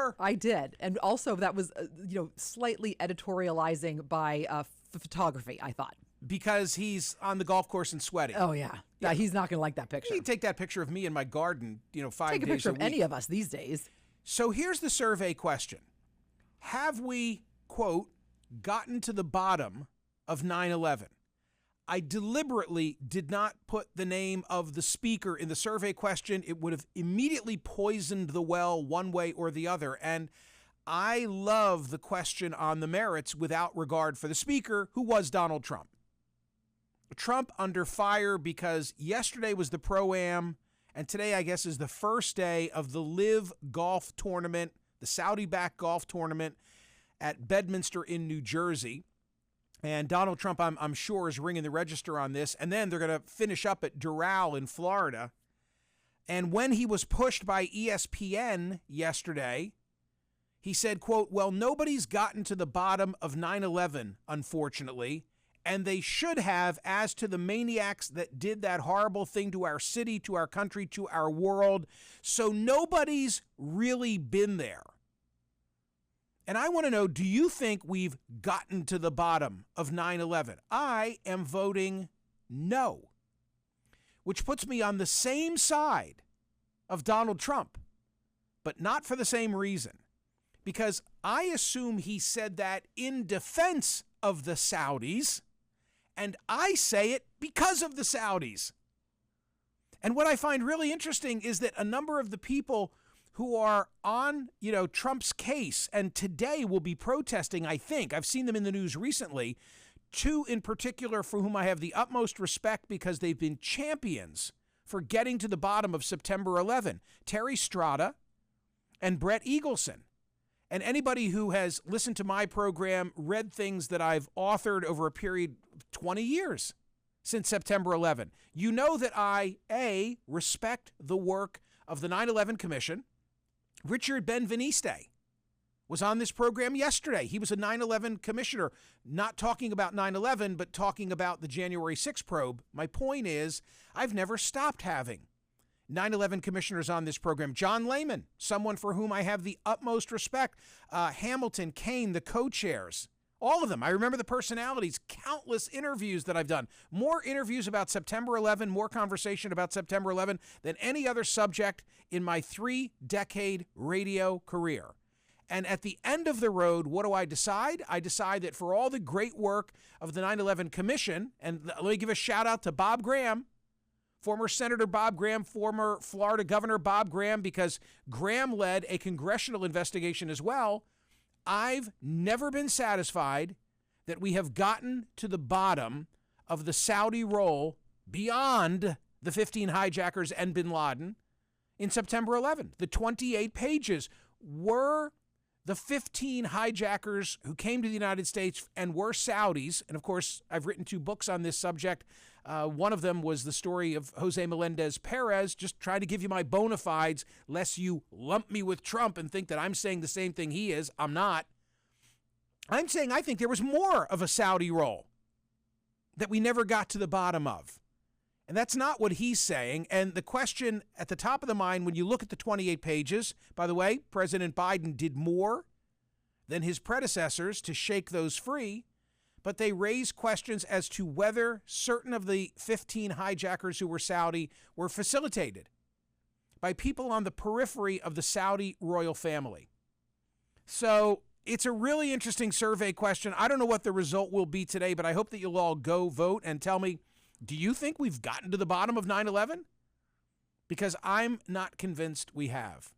Encore? I did. And also that was, slightly editorializing by photography, I thought. Because he's on the golf course and sweaty. Oh, yeah. He's not going to like that picture. You take that picture of me in my garden, 5 days a week. Take a picture of any of us these days. So here's the survey question. Have we, quote, gotten to the bottom of 9/11? I deliberately did not put the name of the speaker in the survey question. It would have immediately poisoned the well one way or the other. And I love the question on the merits without regard for the speaker, who was Donald Trump. Trump under fire because yesterday was the Pro-Am, and today, I guess, is the first day of the Live golf tournament, the Saudi-backed golf tournament at Bedminster in New Jersey. And Donald Trump, I'm sure, is ringing the register on this. And then they're going to finish up at Doral in Florida. And when he was pushed by ESPN yesterday, he said, quote, well, nobody's gotten to the bottom of 9/11, unfortunately. And they should have, as to the maniacs that did that horrible thing to our city, to our country, to our world. So nobody's really been there. And I want to know, do you think we've gotten to the bottom of 9/11? I am voting no, which puts me on the same side of Donald Trump, but not for the same reason. Because I assume he said that in defense of the Saudis, and I say it because of the Saudis. And what I find really interesting is that a number of the people who are on, Trump's case and today will be protesting, I think, I've seen them in the news recently, two in particular for whom I have the utmost respect because they've been champions for getting to the bottom of September 11, Terry Strada and Brett Eagleson. And anybody who has listened to my program, read things that I've authored over a period of 20 years since September 11, you know that I, A, respect the work of the 9/11 Commission. Richard Benveniste was on this program yesterday. He was a 9/11 commissioner, not talking about 9/11, but talking about the January 6th probe. My point is, I've never stopped having 9/11 commissioners on this program. John Lehman, someone for whom I have the utmost respect. Hamilton, Kane, the co-chairs, all of them. I remember the personalities, countless interviews that I've done. More interviews about September 11, more conversation about September 11 than any other subject in my 3-decade radio career. And at the end of the road, what do I decide? I decide that for all the great work of the 9/11 Commission, and let me give a shout out to Bob Graham, former Senator Bob Graham, former Florida Governor Bob Graham, because Graham led a congressional investigation as well. I've never been satisfied that we have gotten to the bottom of the Saudi role beyond the 15 hijackers and bin Laden in September 11. The 28 pages were the 15 hijackers who came to the United States and were Saudis. And of course, I've written 2 books on this subject. One of them was the story of Jose Melendez Perez, just trying to give you my bona fides, lest you lump me with Trump and think that I'm saying the same thing he is. I'm not. I'm saying I think there was more of a Saudi role that we never got to the bottom of. And that's not what he's saying. And the question at the top of the mind, when you look at the 28 pages, by the way, President Biden did more than his predecessors to shake those free, but they raise questions as to whether certain of the 15 hijackers who were Saudi were facilitated by people on the periphery of the Saudi royal family. So it's a really interesting survey question. I don't know what the result will be today, but I hope that you'll all go vote and tell me, do you think we've gotten to the bottom of 9/11? Because I'm not convinced we have.